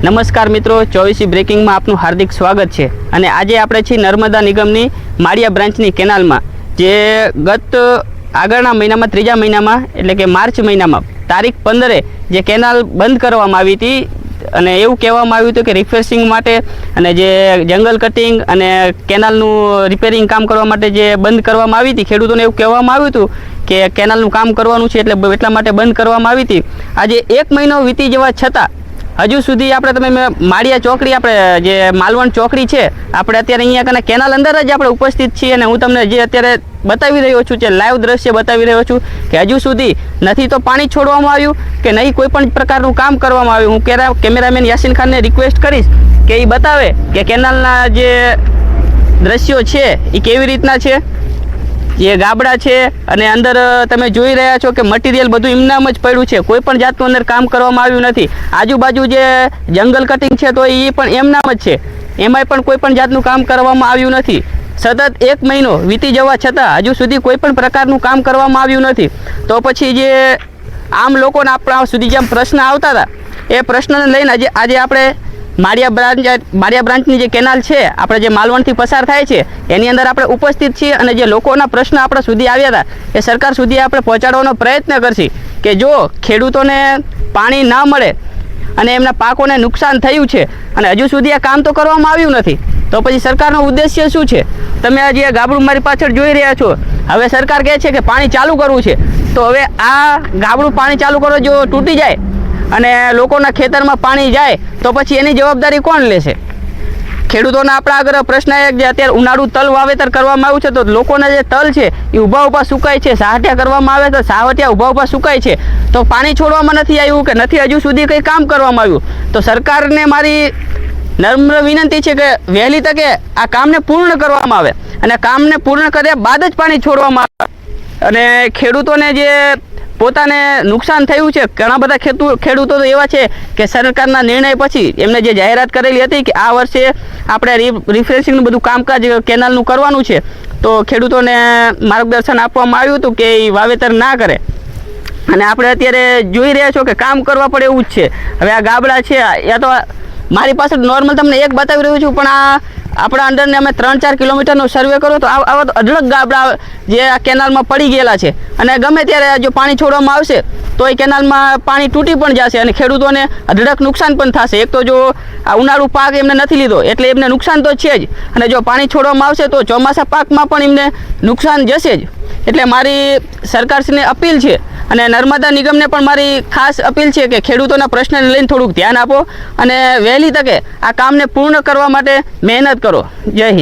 નમસ્કાર મિત્રો, 24 બ્રેકિંગમાં આપનું હાર્દિક સ્વાગત છે। અને આજે આપણે છીએ નર્મદા નિગમની માળિયા બ્રાન્ચની કેનાલમાં, જે ગત આગળના મહિનામાં ત્રીજા મહિનામાં એટલે કે માર્ચ મહિનામાં તારીખ 15 જે કેનાલ બંધ કરવામાં આવી હતી અને એવું કહેવામાં આવ્યું હતું કે રિફ્રેશિંગ માટે અને જે જંગલ કટિંગ અને કેનાલનું રિપેરિંગ કામ કરવા માટે જે બંધ કરવામાં આવી હતી, ખેડૂતોને એવું કહેવામાં આવ્યું હતું કે કેનાલનું કામ કરવાનું છે એટલે એટલા માટે બંધ કરવામાં આવી હતી। આજે 1 મહિનો વીતી જવા છતાં હજુ સુધી આપણે માળિયા ચોકડી, આપણે જે માલવણ ચોકડી છે, આપણે અત્યારે અહીંયા કને કેનાલ અંદર જ આપણે ઉપસ્થિત છીએ અને હું તમને જે અત્યારે બતાવી રહ્યો છું, જે લાઈવ દ્રશ્ય બતાવી રહ્યો છું કે હજુ સુધી નથી તો પાણી છોડવામાં આવ્યું કે નહીં કોઈ પણ પ્રકારનું કામ કરવામાં આવ્યું। હું કેમેરામેન યાસીન ખાનને રિક્વેસ્ટ કરીશ કે એ બતાવે કે કેનાલના જે દ્રશ્યો છે એ કેવી રીતના છે, જે ગાબડા છે અને અંદર તમે જોઈ રહ્યા છો કે મટીરિયલ બધું એમનામ જ પડ્યું છે, કોઈ પણ જાતનું અંદર કામ કરવામાં આવ્યું નથી। આજુબાજુ જે જંગલ કટિંગ છે તો એ પણ એમનામ જ છે, એમાંય પણ કોઈ પણ જાતનું કામ કરવામાં આવ્યું નથી। સતત 1 મહિનો વીતી જવા છતાં હજુ સુધી કોઈ પણ પ્રકારનું કામ કરવામાં આવ્યું નથી। તો પછી જે આમ લોકોને આપણા સુધી જેમ પ્રશ્ન આવતા હતા એ પ્રશ્નને લઈને આજે આપણે માળિયા બ્રાન્ચની જે કેનાલ છે, આપણે જે માલવણથી પસાર થાય છે એની અંદર આપણે ઉપસ્થિત છીએ અને જે લોકોના પ્રશ્ન આપણા સુધી આવ્યા હતા એ સરકાર સુધી આપણે પહોંચાડવાનો પ્રયત્ન કરશી કે જો ખેડૂતોને પાણી ના મળે અને એમના પાકોને નુકસાન થયું છે અને હજુ સુધી આ કામ તો કરવામાં આવ્યું નથી, તો પછી સરકારનો ઉદ્દેશ્ય શું છે? તમે આ જે ગાબડું મારી પાછળ જોઈ રહ્યા છો, હવે સરકાર કહે છે કે પાણી ચાલુ કરવું છે, તો હવે આ ગાબડું પાણી ચાલુ કરો જો તૂટી જાય અને લોકોના ખેતરમાં પાણી જાય તો પછી એની જવાબદારી કોણ લેશે? ખેડૂતોના આપણા આગળ પ્રશ્ન એ જે અત્યારે ઉનાળુ તલ વાવેતર કરવામાં આવ્યું છે તો લોકોના જે તલ છે એ ઊભા સુકાય છે, સાહટિયા કરવામાં આવે તો સાવટિયા ઊભા સુકાય છે, તો પાણી છોડવામાં નથી આવ્યું કે નથી હજુ સુધી કંઈ કામ કરવામાં આવ્યું। તો સરકારને મારી નમ્ર વિનંતી છે કે વહેલી તકે આ કામને પૂર્ણ કરવામાં આવે અને કામને પૂર્ણ કર્યા બાદ જ પાણી છોડવામાં આવે। અને ખેડૂતોને જે પોતાને નુકસાન થયું છે, ઘણા બધા ખેડૂતો તો એવા છે કે સરકારના નિર્ણય પછી એમને જે જાહેરાત કરેલી હતી કે આ વર્ષે આપણે રિફ્રેશિંગનું બધું કામકાજ કેનાલનું કરવાનું છે, તો ખેડૂતોને માર્ગદર્શન આપવામાં આવ્યું હતું કે એ વાવેતર ના કરે અને આપણે અત્યારે જોઈ રહ્યા છો કે કામ કરવા પડે એવું જ છે। હવે આ ગાબડા છે, યા તો મારી પાસે નોર્મલ તમને એક બતાવી રહ્યું છું, પણ આ આપણા અંડરને અમે 3-4 કિલોમીટરનો સર્વે કરો તો આવા તો અઢળક ગાબડા જે આ કેનાલમાં પડી ગયેલા છે અને ગમે ત્યારે જો પાણી છોડવામાં આવશે તો એ કેનાલમાં પાણી તૂટી પણ જશે અને ખેડૂતોને અઢળક નુકસાન પણ થશે। એક તો જો આ ઉનાળુ પાક એમને નથી લીધો એટલે એમને નુકસાન તો છે જ, અને જો પાણી છોડવામાં આવશે તો ચોમાસા પાકમાં પણ એમને નુકસાન જશે જ। એટલે મારી સરકારશ્રીને અપીલ છે અને નર્મદા નિગમને પણ મારી ખાસ અપીલ છે કે ખેડૂતોના પ્રશ્નને લઈને થોડુંક ધ્યાન આપો અને વહેલી તકે આ કામને પૂર્ણ કરવા માટે મહેનત કરો। જય હિન્દ।